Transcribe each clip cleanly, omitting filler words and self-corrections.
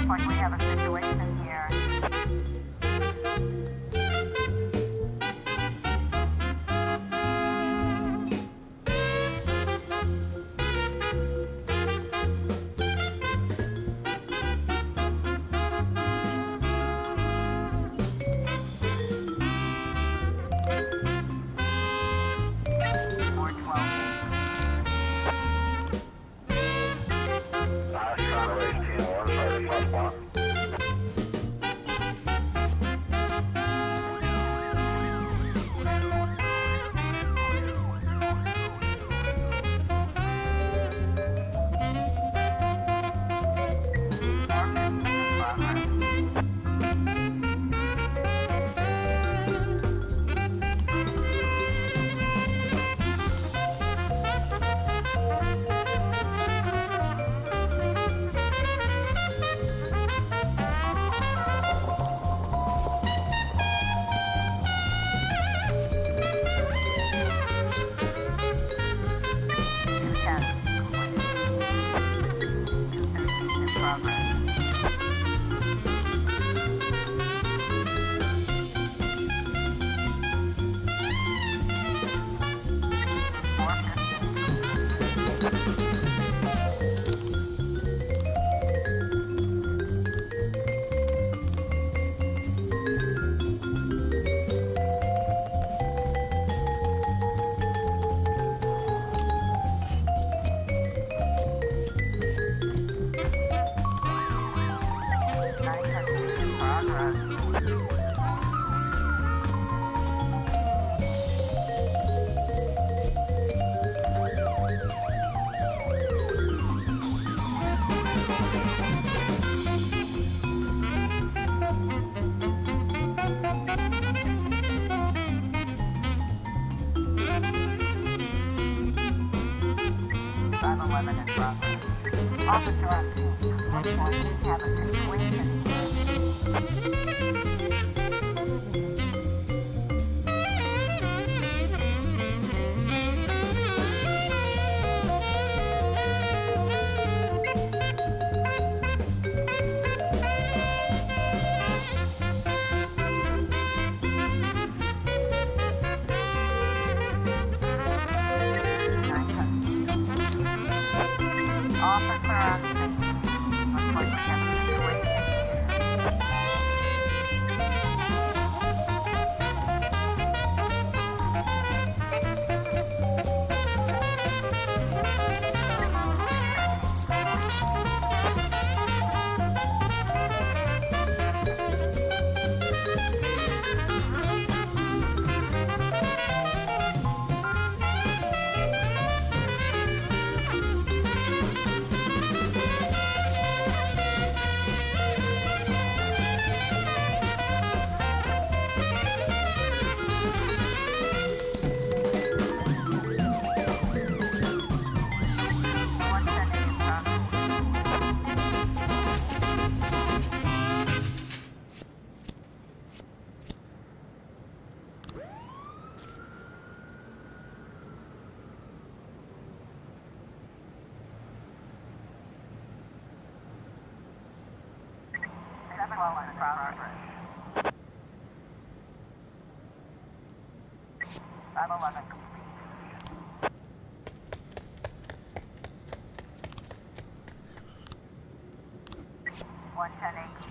Looks like we have a situation here. Officer on scene. Looks like we have a situation. Officer on scene. Looks like we have a situation. 12 in progress. 511 complete. 110 complete.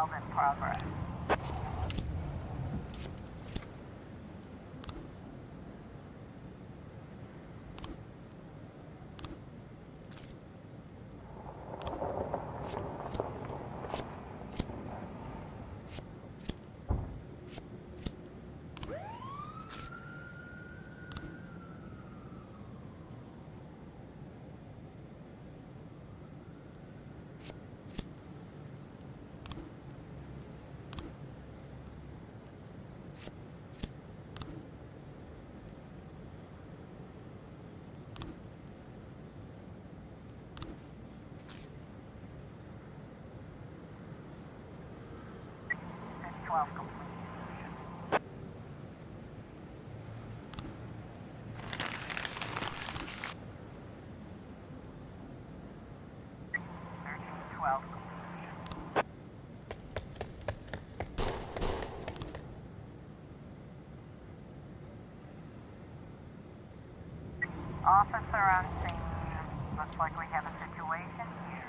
In progress. Complete. 1312 complete. Officer on scene. Looks like we have a situation here.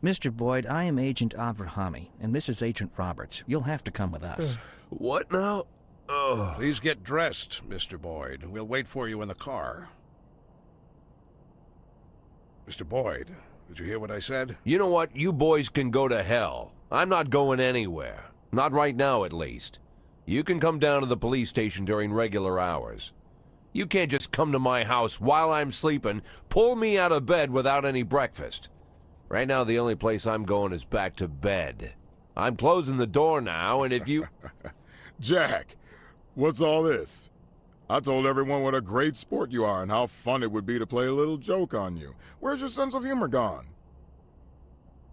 Mr. Boyd, I am Agent Avrahami, and this is Agent Roberts. You'll have to come with us. What now? Oh. Please get dressed, Mr. Boyd. We'll wait for you in the car. Mr. Boyd, did you hear what I said? You know what? You boys can go to hell. I'm not going anywhere. Not right now, at least. You can come down to the police station during regular hours. You can't just come to my house while I'm sleeping, pull me out of bed without any breakfast. Right now, the only place I'm going is back to bed. I'm closing the door now, and if you... Jack, what's all this? I told everyone what a great sport you are and how fun it would be to play a little joke on you. Where's your sense of humor gone?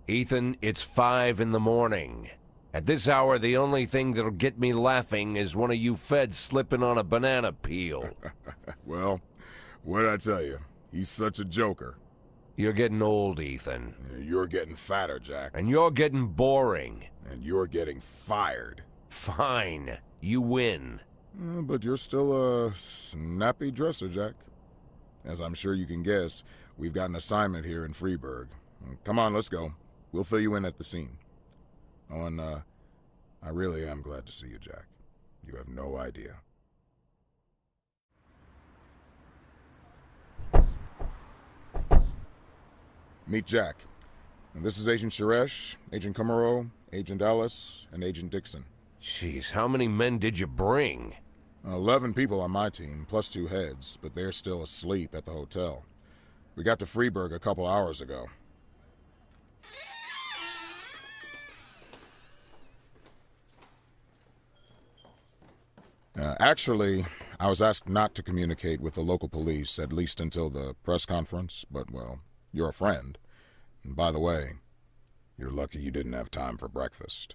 Ethan, it's 5 in the morning. At this hour, the only thing that'll get me laughing is one of you feds slipping on a banana peel. Well, what'd I tell you? He's such a joker. You're getting old, Ethan. You're getting fatter, Jack. And you're getting boring. And you're getting fired. Fine. You win. But you're still a snappy dresser, Jack. As I'm sure you can guess, we've got an assignment here in Freeburg. Come on, let's go. We'll fill you in at the scene. Oh, and I really am glad to see you, Jack. You have no idea. Meet Jack. And this is Agent Suresh, Agent Kumaro, Agent Ellis, and Agent Dixon. Jeez, how many men did you bring? 11 people on my team, plus 2 heads, but they're still asleep at the hotel. We got to Freeburg a couple hours ago. Actually, I was asked not to communicate with the local police, at least until the press conference, but, well, you're a friend. And by the way, you're lucky you didn't have time for breakfast.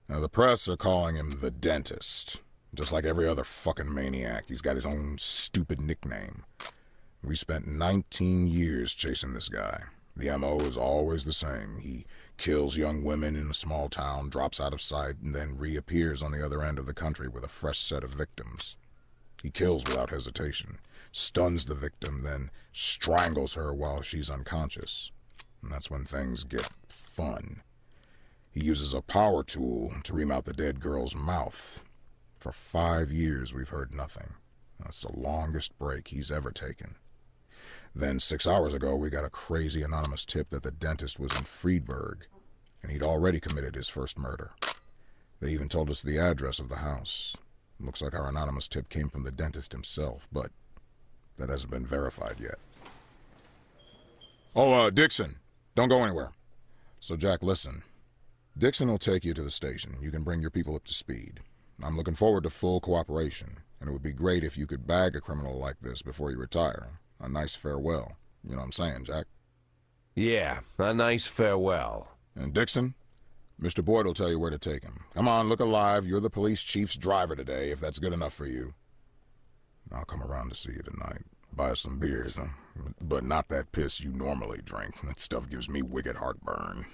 Now, the press are calling him the Dentist. Just like every other fucking maniac, he's got his own stupid nickname. We spent 19 years chasing this guy. The M.O. is always the same. He kills young women in a small town, drops out of sight, and then reappears on the other end of the country with a fresh set of victims. He kills without hesitation, stuns the victim, then strangles her while she's unconscious. And that's when things get fun. He uses a power tool to ream out the dead girl's mouth. For 5 years, we've heard nothing. That's the longest break he's ever taken. Then 6 hours ago, we got a crazy anonymous tip that the dentist was in Friedberg, and he'd already committed his first murder. They even told us the address of the house. Looks like our anonymous tip came from the dentist himself, but that hasn't been verified yet. Oh, Dixon, don't go anywhere. So, Jack, listen. Dixon will take you to the station. You can bring your people up to speed. I'm looking forward to full cooperation, and it would be great if you could bag a criminal like this before you retire. A nice farewell. You know what I'm saying, Jack? Yeah, a nice farewell. And Dixon, Mr. Boyd will tell you where to take him. Come on, look alive. You're the police chief's driver today, if that's good enough for you. I'll come around to see you tonight. Buy us some beers, huh? But not that piss you normally drink. That stuff gives me wicked heartburn.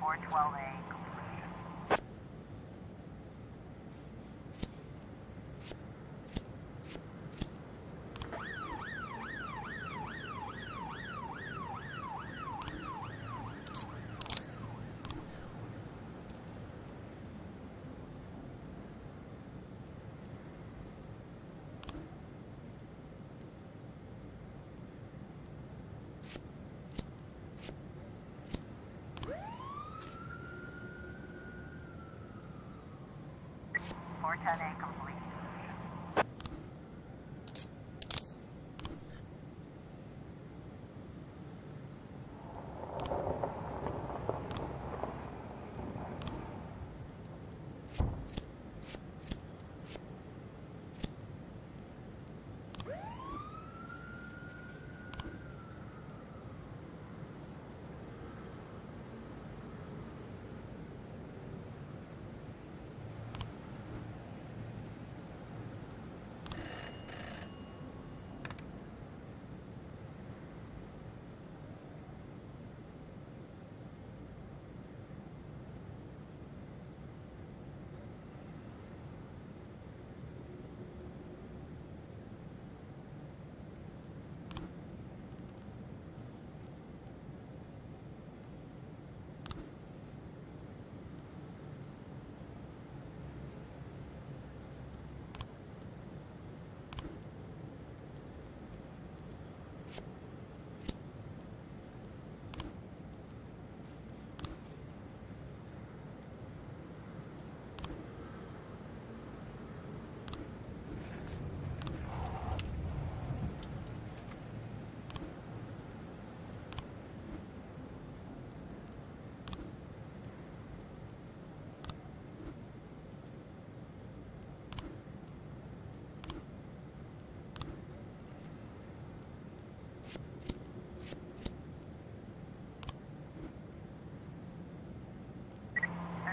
412A complete. Four ten A complete.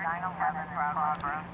Nine 11 progress.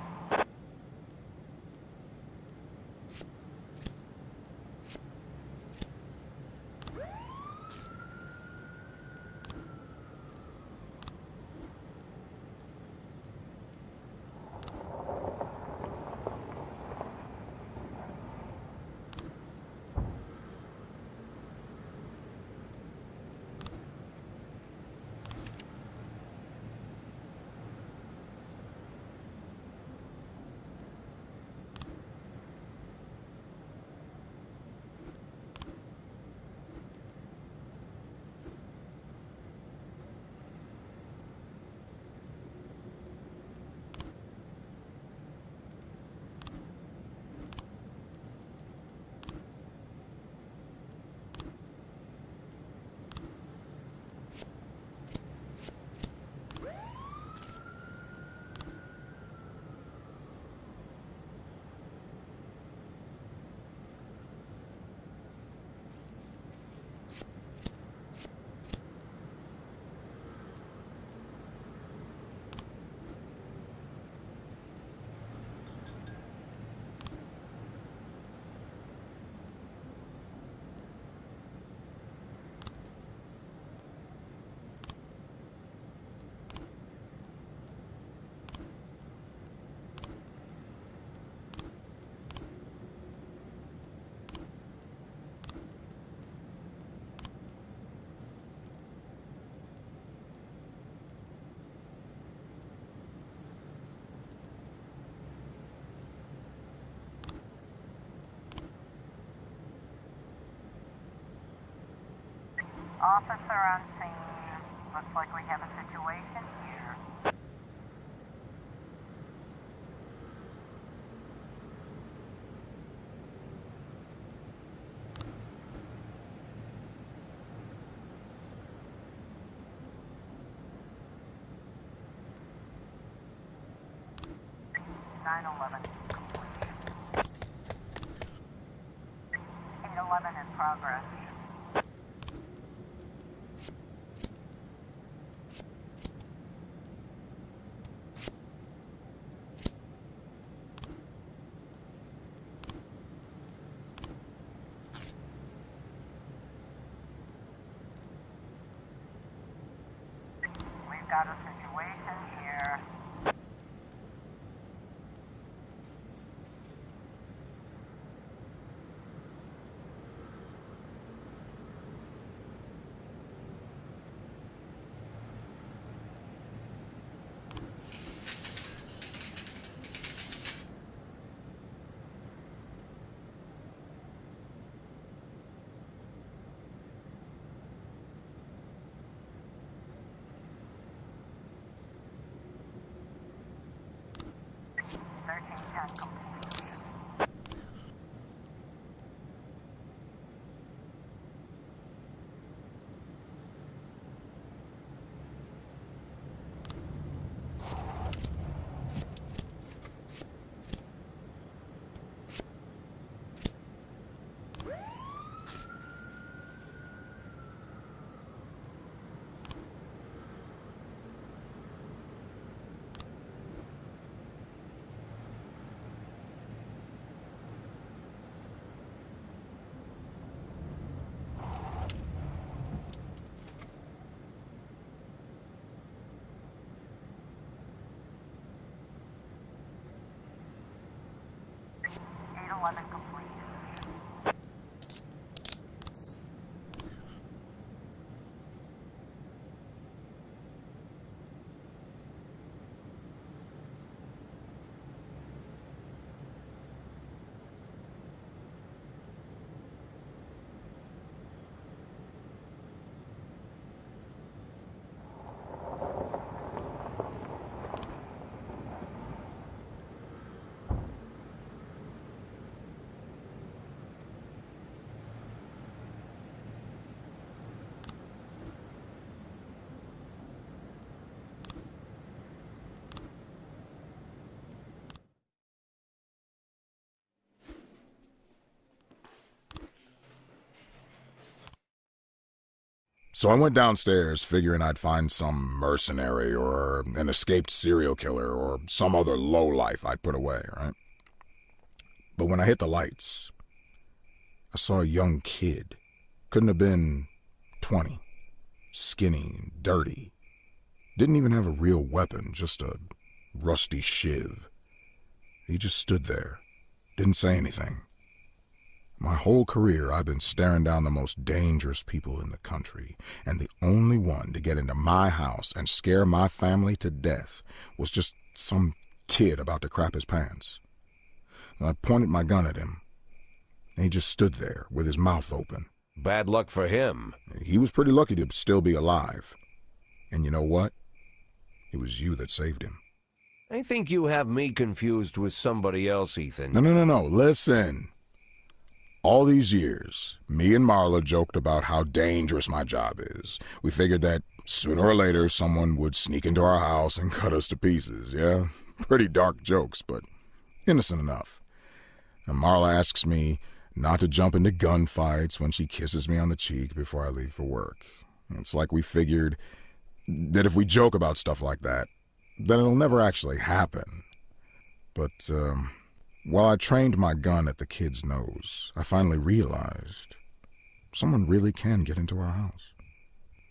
Officer on scene. Looks like we have a situation here. Nine 11 complete. 811 in progress. We've got a situation. Searching 10 completed. Eleven complete. So I went downstairs figuring I'd find some mercenary or an escaped serial killer or some other lowlife I'd put away, right? But when I hit the lights, I saw a young kid. Couldn't have been 20. Skinny, dirty. Didn't even have a real weapon, just a rusty shiv. He just stood there, didn't say anything. My whole career, I've been staring down the most dangerous people in the country, and the only one to get into my house and scare my family to death was just some kid about to crap his pants. And I pointed my gun at him, and he just stood there with his mouth open. Bad luck for him. He was pretty lucky to still be alive. And you know what? It was you that saved him. I think you have me confused with somebody else, Ethan. No. Listen. All these years, me and Marla joked about how dangerous my job is. We figured that sooner or later someone would sneak into our house and cut us to pieces, yeah? Pretty dark jokes, but innocent enough. And Marla asks me not to jump into gunfights when she kisses me on the cheek before I leave for work. It's like we figured that if we joke about stuff like that, then it'll never actually happen. But, while I trained my gun at the kid's nose, I finally realized someone really can get into our house.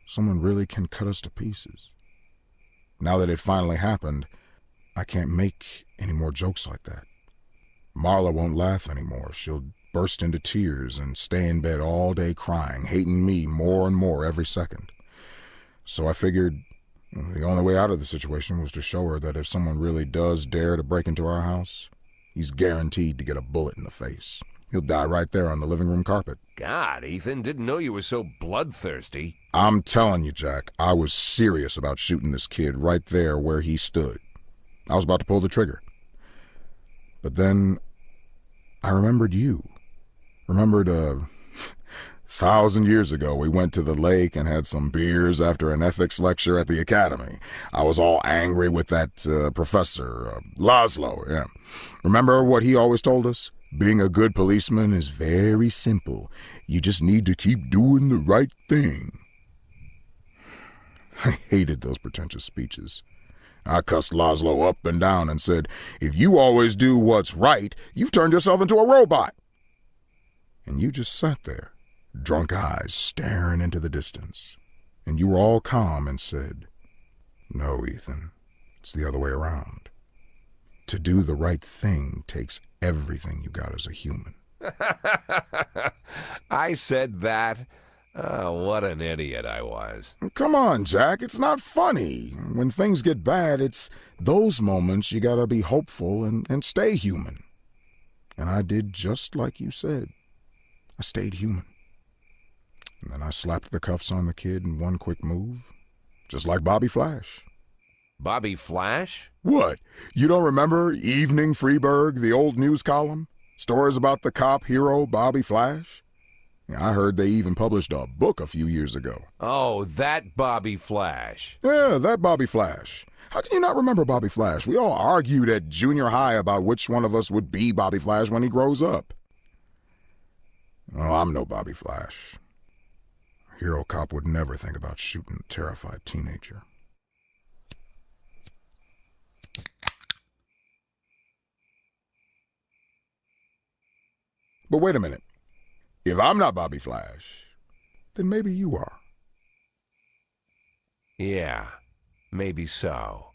Someone really can cut us to pieces. Now that it finally happened, I can't make any more jokes like that. Marla won't laugh anymore. She'll burst into tears and stay in bed all day crying, hating me more and more every second. So I figured the only way out of the situation was to show her that if someone really does dare to break into our house, he's guaranteed to get a bullet in the face. He'll die right there on the living room carpet. God, Ethan, didn't know you were so bloodthirsty. I'm telling you, Jack, I was serious about shooting this kid right there where he stood. I was about to pull the trigger. But then I remembered you. Remembered 1,000 years ago, we went to the lake and had some beers after an ethics lecture at the academy. I was all angry with that professor, Laszlo, yeah. Remember what he always told us? Being a good policeman is very simple. You just need to keep doing the right thing. I hated those pretentious speeches. I cussed Laszlo up and down and said, if you always do what's right, you've turned yourself into a robot. And you just sat there, drunk eyes staring into the distance. And you were all calm and said, no, Ethan, it's the other way around. To do the right thing takes everything you got as a human. I said that. Oh, what an idiot I was. Come on, Jack, it's not funny. When things get bad, it's those moments you gotta be hopeful and stay human. And I did just like you said. I stayed human. And then I slapped the cuffs on the kid in one quick move, just like Bobby Flash. Bobby Flash? What? You don't remember Evening Freeburg, the old news column? Stories about the cop hero Bobby Flash? Yeah, I heard they even published a book a few years ago. Oh, that Bobby Flash. Yeah, that Bobby Flash. How can you not remember Bobby Flash? We all argued at junior high about which one of us would be Bobby Flash when he grows up. Oh, I'm no Bobby Flash. A hero cop would never think about shooting a terrified teenager. But wait a minute. If I'm not Bobby Flash, then maybe you are. Yeah, maybe so.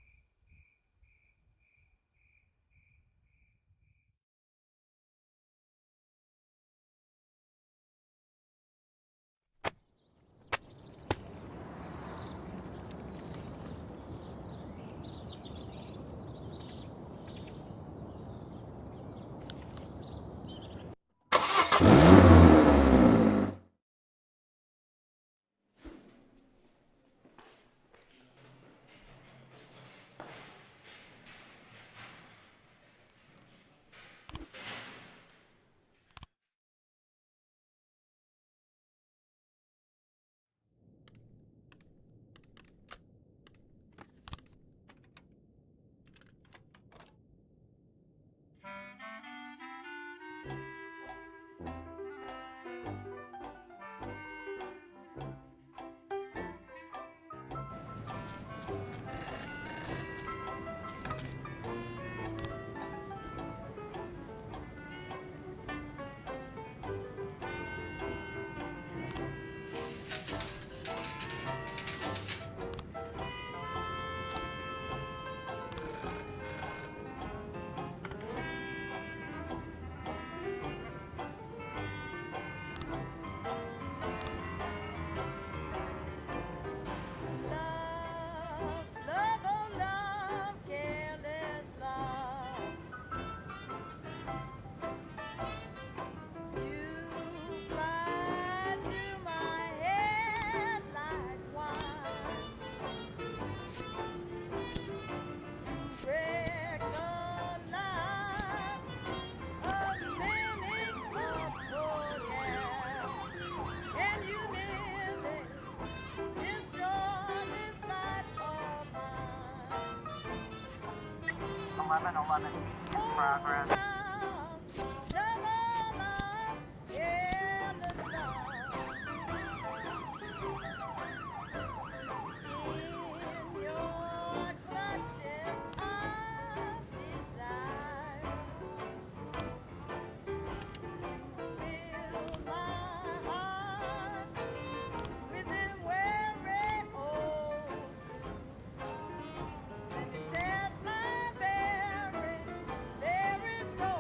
in progress. So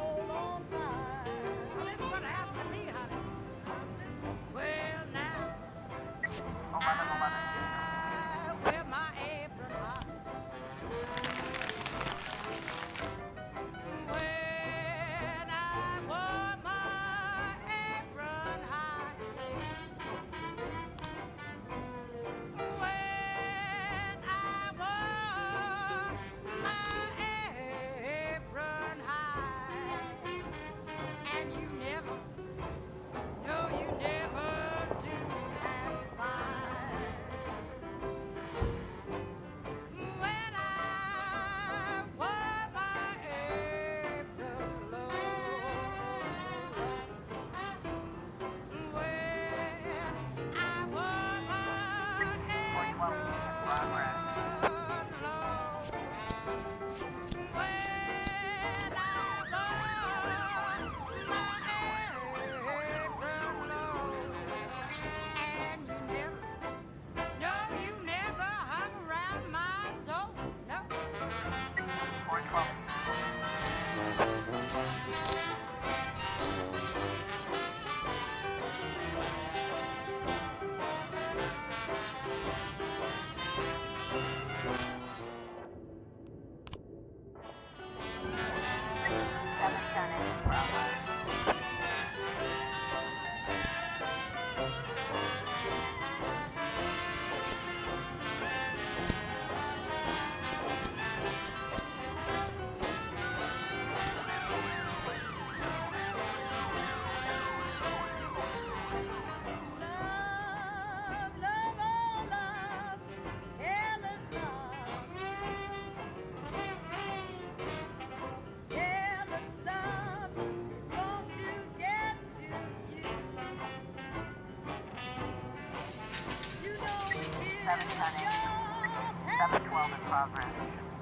12 in progress.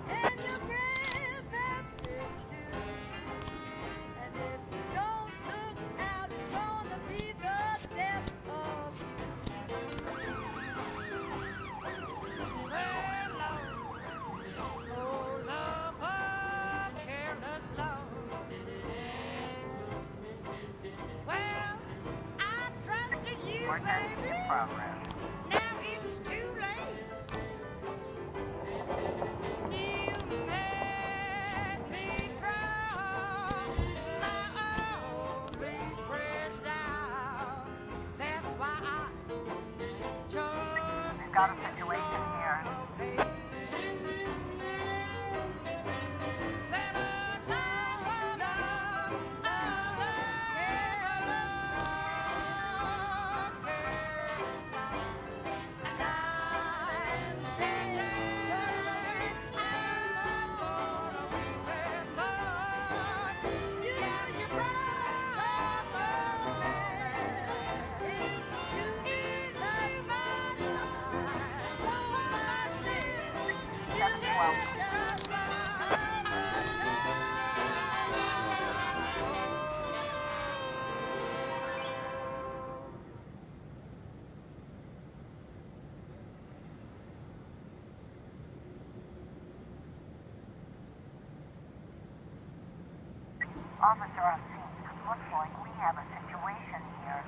And your grave have pictures. And if you don't look out, it's gonna be the death of you. Well, Lord, oh, love of careless love. Well, I trusted you, 410 baby. in progress. Now it's too late. You made me drown my only pressed down. That's why I just We've got a situation here. Officer on scene. Looks like we have a situation here.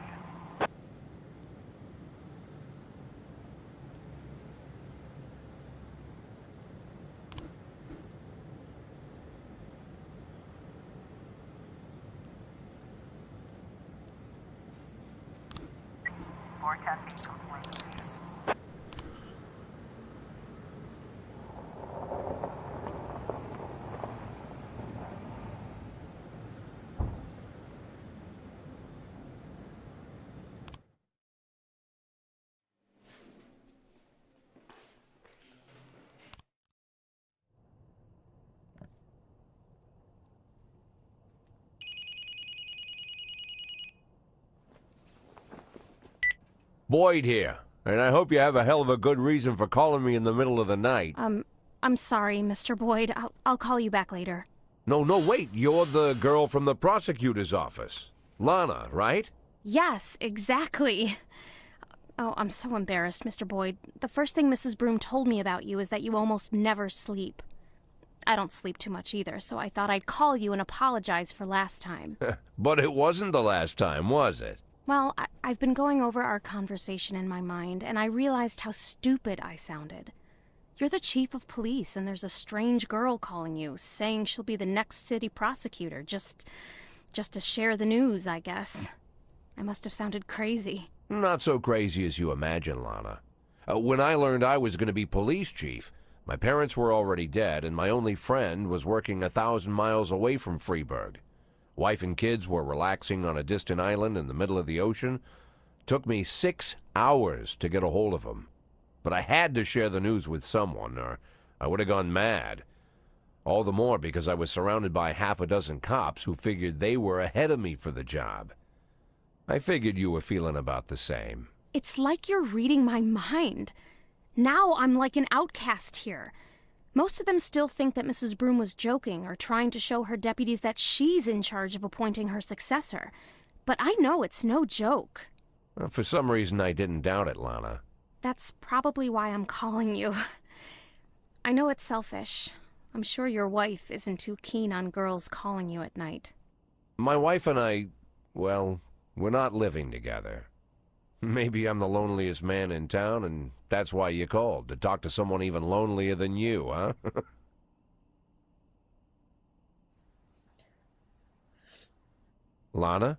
Forecasting complete. Boyd here, and I hope you have a hell of a good reason for calling me in the middle of the night. I'm sorry, Mr. Boyd. I'll call you back later. No, wait, you're the girl from the prosecutor's office. Lana, right? Yes, exactly. Oh, I'm so embarrassed, Mr. Boyd. The first thing Mrs. Broom told me about you is that you almost never sleep. I don't sleep too much either, so I thought I'd call you and apologize for last time. But it wasn't the last time, was it? Well, I've been going over our conversation in my mind, and I realized how stupid I sounded. You're the chief of police, and there's a strange girl calling you, saying she'll be the next city prosecutor, just to share the news, I guess. I must have sounded crazy. Not so crazy as you imagine, Lana. When I learned I was going to be police chief, my parents were already dead, and my only friend was working 1,000 miles away from Freeburg. Wife and kids were relaxing on a distant island in the middle of the ocean. Took me 6 hours to get a hold of them. But I had to share the news with someone, or I would have gone mad. All the more because I was surrounded by half a dozen cops who figured they were ahead of me for the job. I figured you were feeling about the same. It's like you're reading my mind. Now I'm like an outcast here. Most of them still think that Mrs. Broom was joking or trying to show her deputies that she's in charge of appointing her successor. But I know it's no joke. Well, for some reason, I didn't doubt it, Lana. That's probably why I'm calling you. I know it's selfish. I'm sure your wife isn't too keen on girls calling you at night. My wife and I, well, we're not living together. Maybe I'm the loneliest man in town, and that's why you called, to talk to someone even lonelier than you, huh? Lana?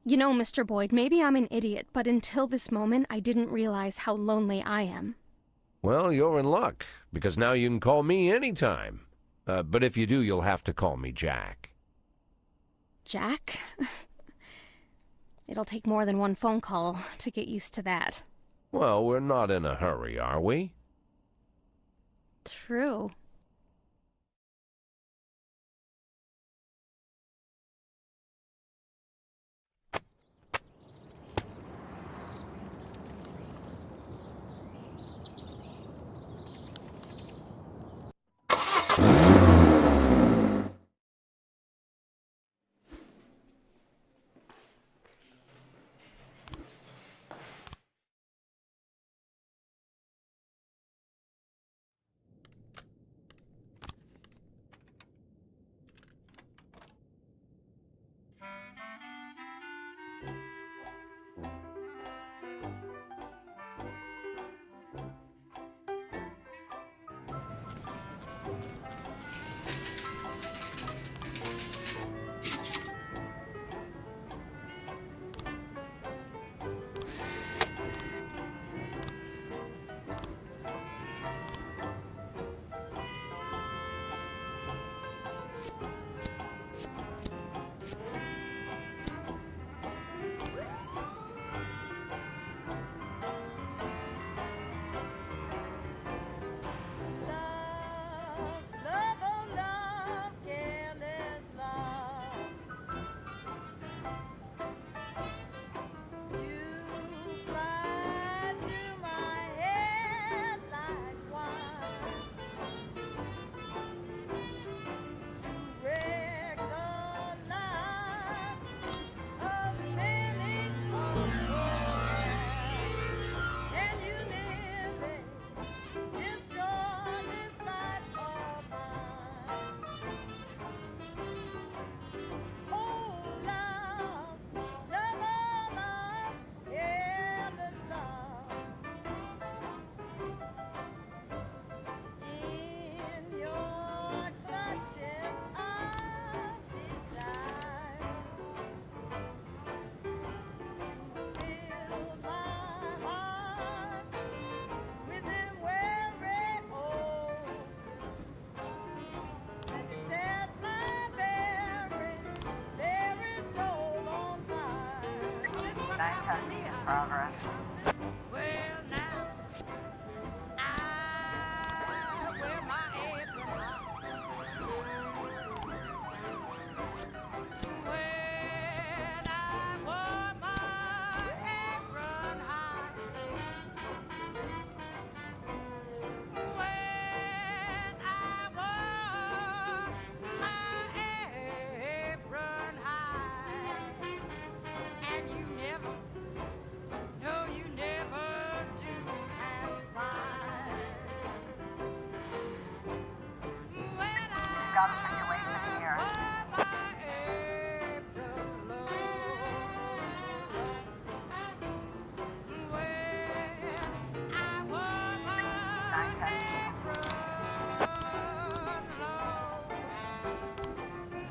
You know, Mr. Boyd, maybe I'm an idiot, but until this moment, I didn't realize how lonely I am. Well, you're in luck, because now you can call me anytime. But if you do, you'll have to call me Jack. Jack? It'll take more than one phone call to get used to that. Well, we're not in a hurry, are we? True. Love, love, oh love, careless love. You fly to my head like wine. You wreck the lives of many and you nearly destroy this life of mine. Oh, love, love, oh, love, careless love. In your clutches of desire, fill my heart with them weary old and set my very, very soul on fire. 910 in progress. Well, now I wear my apron high. When I wore my apron high. When I wore my apron high. And you never, no, you never do pass by. When Got a situation here. I wore my apron low. When I wore my apron low.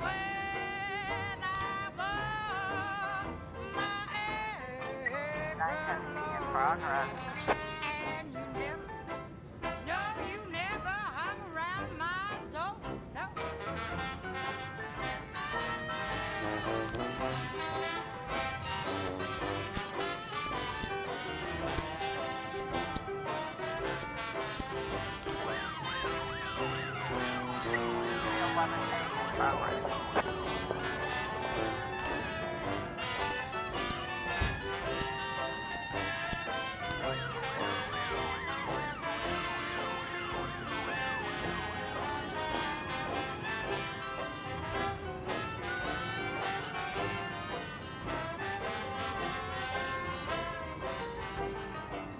When I wore my apron 910 in low. progress. And you never, no, you never hung around my door, no. 11 days in progress.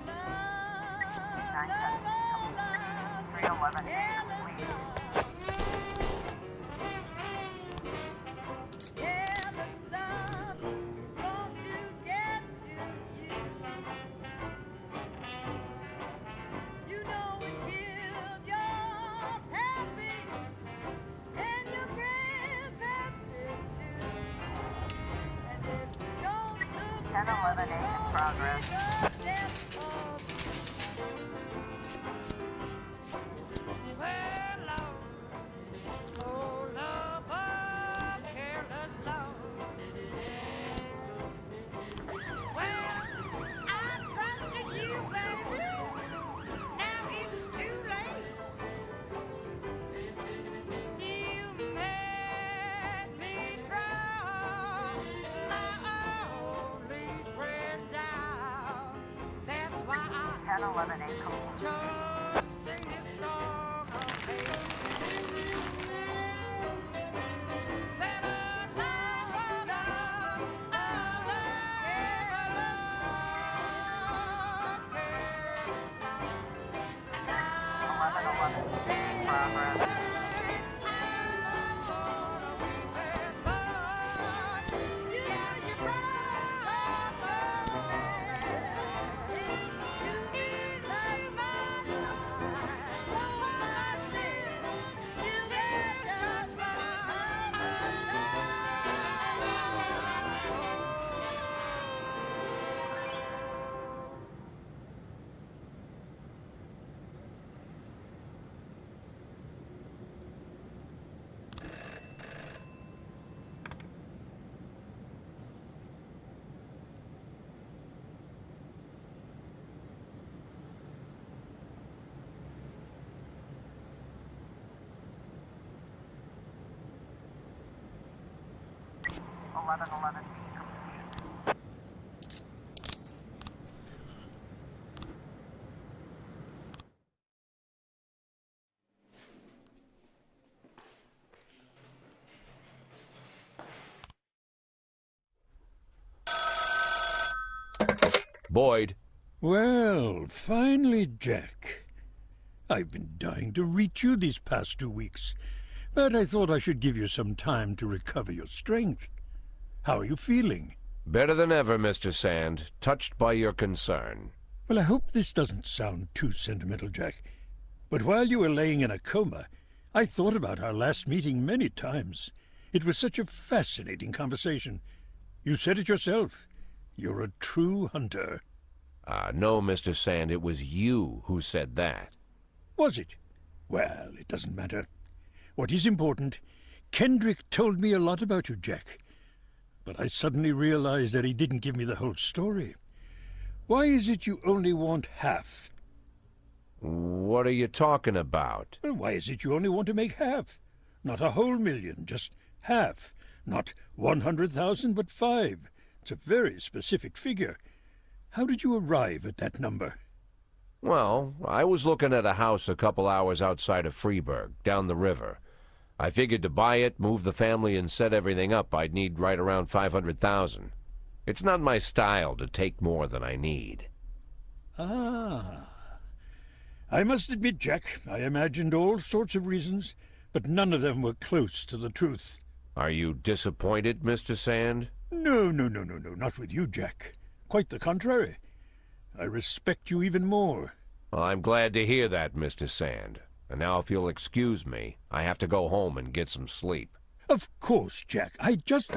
Love, love, oh, love, 311 days careless complete. love. Careless love is going to get to you. You know it killed your pappy and your grandpappy too. And if you don't look 10, 11, 8 in progress. the death of well, love, oh, love, oh, careless love. Well, I trusted you, baby. Now it's too late. You made me throw my only friend down. That's why 10, 11, 8 complete. I just sing this song of hate. That I love, love, love, careless love. And I 11, 11 in progress. 1111 Beacon. Boyd, Well, finally, Jack. I've been dying to reach you these past 2 weeks, but I thought I should give you some time to recover your strength. How are you feeling? better than ever, Mr. Sand. Touched by your concern. Well, I hope this doesn't sound too sentimental, Jack. But while you were laying in a coma, I thought about our last meeting many times. It was such a fascinating conversation. You said it yourself. You're a true hunter. No, Mr. Sand, it was you who said that. Was it? Well, it doesn't matter. What is important, Kendrick told me a lot about you, Jack. But I suddenly realized that he didn't give me the whole story. Why is it you only want half? What are you talking about? Well, why is it you only want to make half? Not a whole million, just half. Not 100,000, but 5. It's a very specific figure. How did you arrive at that number? Well, I was looking at a house a couple hours outside of Freeburg, down the river. I figured to buy it, move the family, and set everything up, I'd need right around 500,000. It's not my style to take more than I need. Ah. I must admit, Jack, I imagined all sorts of reasons, but none of them were close to the truth. Are you disappointed, Mr. Sand? No, not with you, Jack. Quite the contrary. I respect you even more. Well, I'm glad to hear that, Mr. Sand. And now if you'll excuse me, I have to go home and get some sleep. Of course, Jack. I just...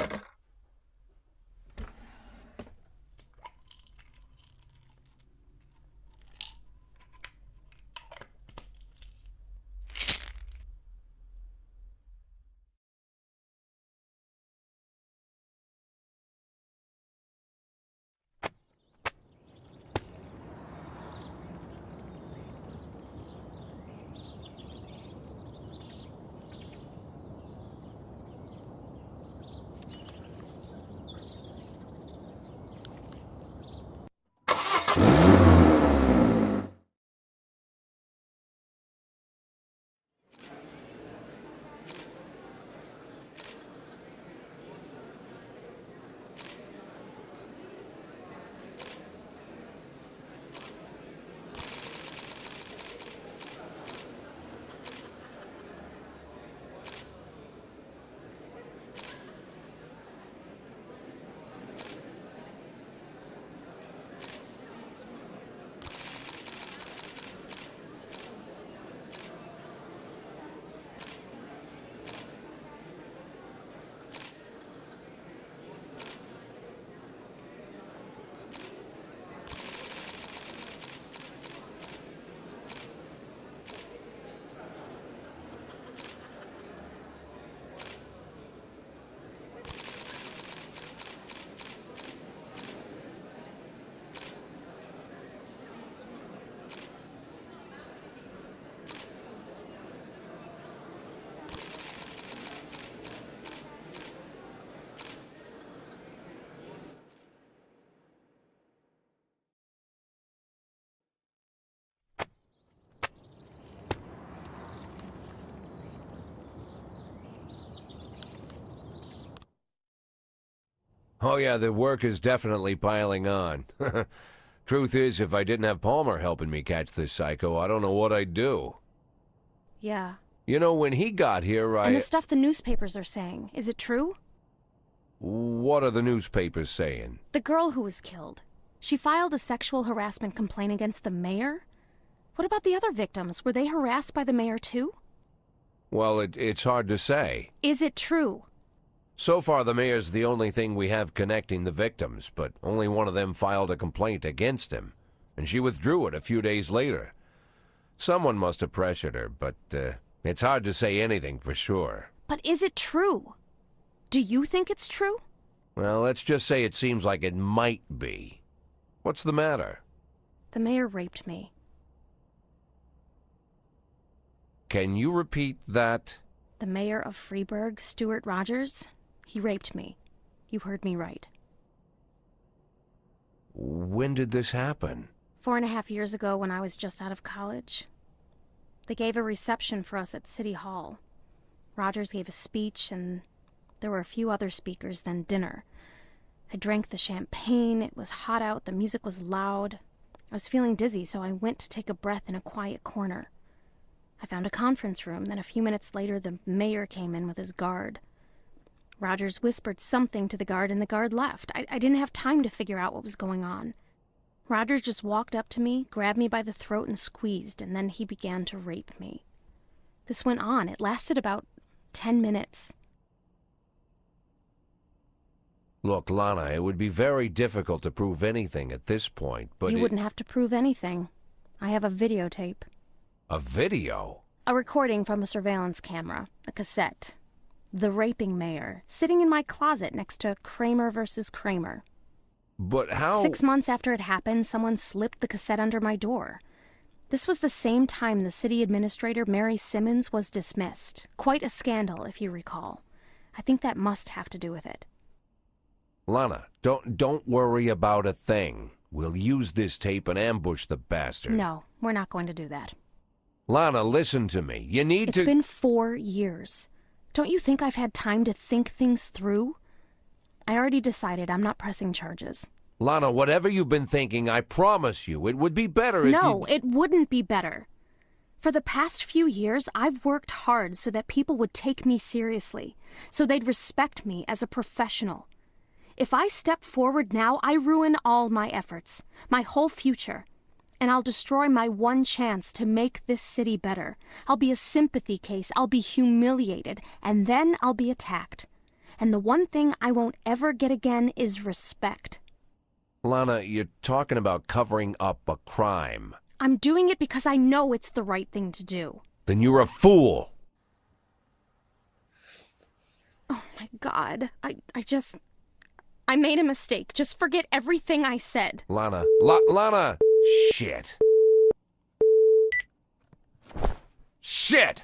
Oh yeah, the work is definitely piling on. Truth is, if I didn't have Palmer helping me catch this psycho, I don't know what I'd do. Yeah. You know, when he got here, And the stuff the newspapers are saying, is it true? What are the newspapers saying? The girl who was killed. She filed a sexual harassment complaint against the mayor? What about the other victims? Were they harassed by the mayor too? Well, it's hard to say. Is it true? So far, the mayor's the only thing we have connecting the victims, but only one of them filed a complaint against him, and she withdrew it a few days later. Someone must have pressured her, but it's hard to say anything for sure. But is it true? Do you think it's true? Well, let's just say it seems like it might be. What's the matter? The mayor raped me. Can you repeat that? The mayor of Freeburg, Stuart Rogers, he raped me. You heard me right. When did this happen? 4.5 years ago when I was just out of college. They gave a reception for us at City Hall. Rogers gave a speech, and there were a few other speakers, then dinner. I drank the champagne, it was hot out, the music was loud. I was feeling dizzy, so I went to take a breath in a quiet corner. I found a conference room, then a few minutes later the mayor came in with his guard. Rogers whispered something to the guard, and the guard left. I didn't have time to figure out what was going on. Rogers just walked up to me, grabbed me by the throat and squeezed, and then he began to rape me. This went on. It lasted about 10 minutes. Look, Lana, it would be very difficult to prove anything at this point, but You wouldn't have to prove anything. I have a videotape. A video? A recording from a surveillance camera, a cassette. The raping mayor, sitting in my closet next to Kramer versus Kramer. But how... 6 months after it happened, someone slipped the cassette under my door. This was the same time the city administrator, Mary Simmons, was dismissed. Quite a scandal, if you recall. I think that must have to do with it. Lana, don't worry about a thing. We'll use this tape and ambush the bastard. No, we're not going to do that. Lana, listen to me. You need to... It's been 4 years. Don't you think I've had time to think things through? I already decided I'm not pressing charges. Lana, whatever you've been thinking, I promise you, it would be better if No, you... it wouldn't be better. For the past few years, I've worked hard so that people would take me seriously, so they'd respect me as a professional. If I step forward now, I ruin all my efforts, my whole future, and I'll destroy my one chance to make this city better. I'll be a sympathy case, I'll be humiliated, and then I'll be attacked. And the one thing I won't ever get again is respect. Lana, you're talking about covering up a crime. I'm doing it because I know it's the right thing to do. Then you're a fool. Oh my God, I made a mistake. Just forget everything I said. Lana, Lana! Shit. Shit!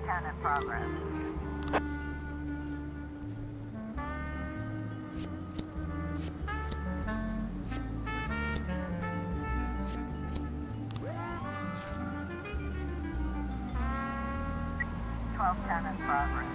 In progress. In progress.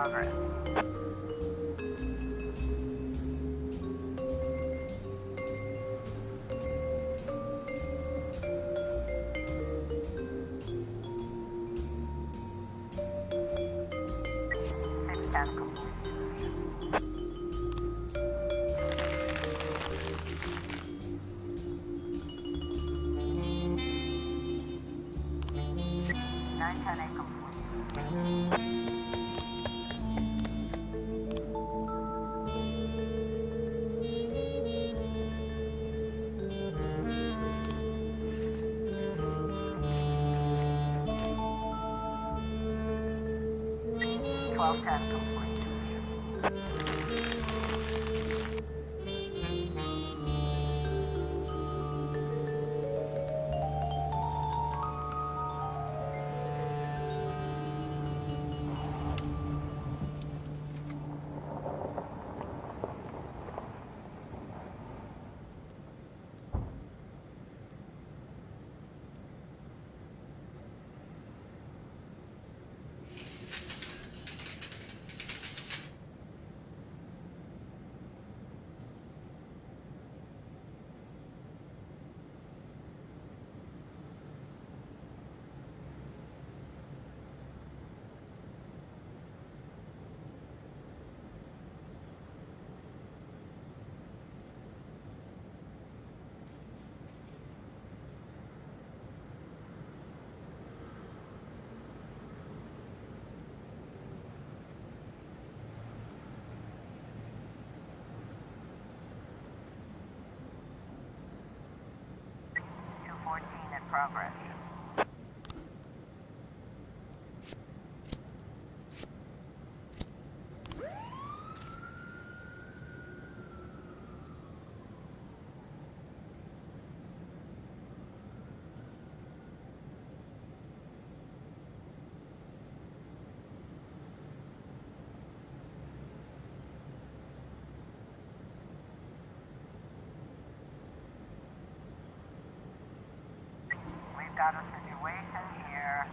progress. Progress. Got a situation here.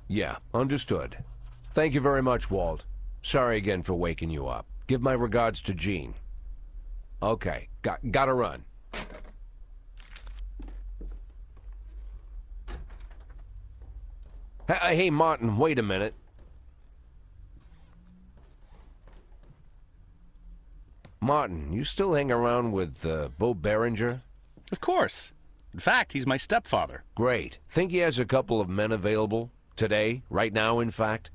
Yeah, understood. Thank you very much, Walt. Sorry again for waking you up. Give my regards to Jean. Okay, gotta run. Hey, Martin, wait a minute. Martin, you still hang around with Bo Berenger? Of course. In fact, he's my stepfather. Great. Think he has a couple of men available? Today? Right now, in fact?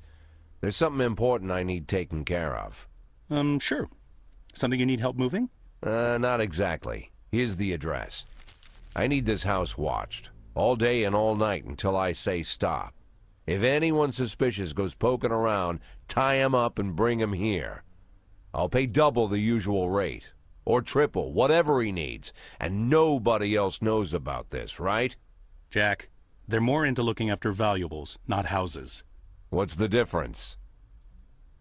There's something important I need taken care of. Sure. Something you need help moving? Not exactly. Here's the address. I need this house watched. All day and all night until I say stop. If anyone suspicious goes poking around, tie him up and bring him here. I'll pay double the usual rate. Or triple, whatever he needs. And nobody else knows about this, right? Jack, they're more into looking after valuables, not houses. What's the difference?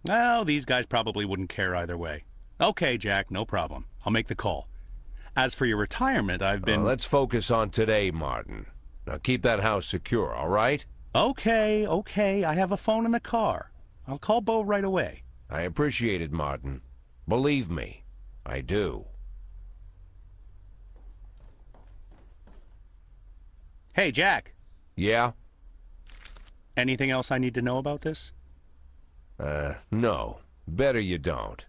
Well, these guys probably wouldn't care either way. Okay, Jack, no problem. I'll make the call. As for your retirement, I've been... Let's focus on today, Martin. Now keep that house secure, all right? Okay. I have a phone in the car. I'll call Bo right away. I appreciate it, Martin. Believe me, I do. Hey, Jack. Yeah? Anything else I need to know about this? No. Better you don't.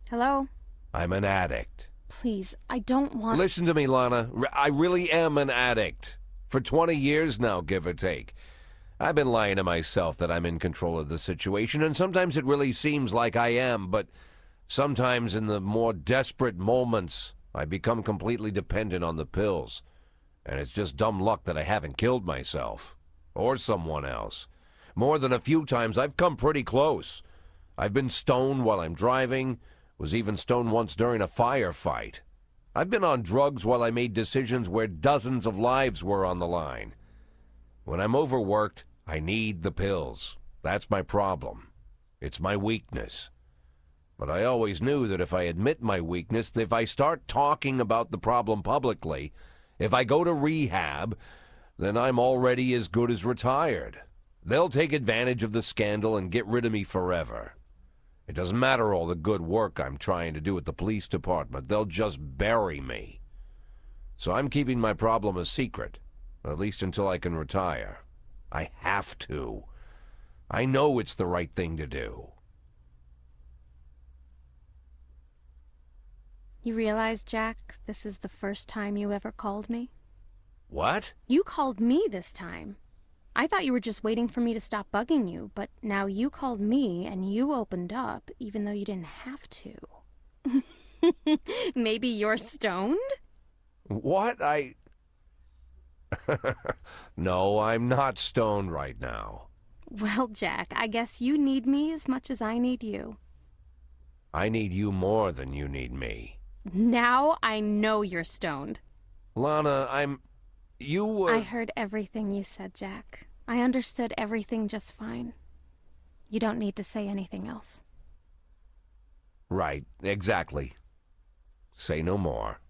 Hello? I'm an addict. Please, I don't want... Listen to me, Lana. I really am an addict. For 20 years now, give or take. I've been lying to myself that I'm in control of the situation, and sometimes it really seems like I am, but Sometimes in the more desperate moments, I become completely dependent on the pills. And it's just dumb luck that I haven't killed myself. Or someone else. More than a few times, I've come pretty close. I've been stoned while I'm driving, was even stoned once during a firefight. I've been on drugs while I made decisions where dozens of lives were on the line. When I'm overworked, I need the pills. That's my problem. It's my weakness. But I always knew that if I admit my weakness, if I start talking about the problem publicly, if I go to rehab, then I'm already as good as retired. They'll take advantage of the scandal and get rid of me forever. It doesn't matter all the good work I'm trying to do at the police department. They'll just bury me. So I'm keeping my problem a secret, at least until I can retire. I have to. I know it's the right thing to do. You realize, Jack, this is the first time you ever called me? What? You called me this time. I thought you were just waiting for me to stop bugging you, but now you called me and you opened up, even though you didn't have to. Maybe you're stoned? What? No, I'm not stoned right now. Well, Jack, I guess you need me as much as I need you. I need you more than you need me. Now I know you're stoned. Lana, I heard everything you said, Jack. I understood everything just fine. You don't need to say anything else. Right, exactly. Say no more.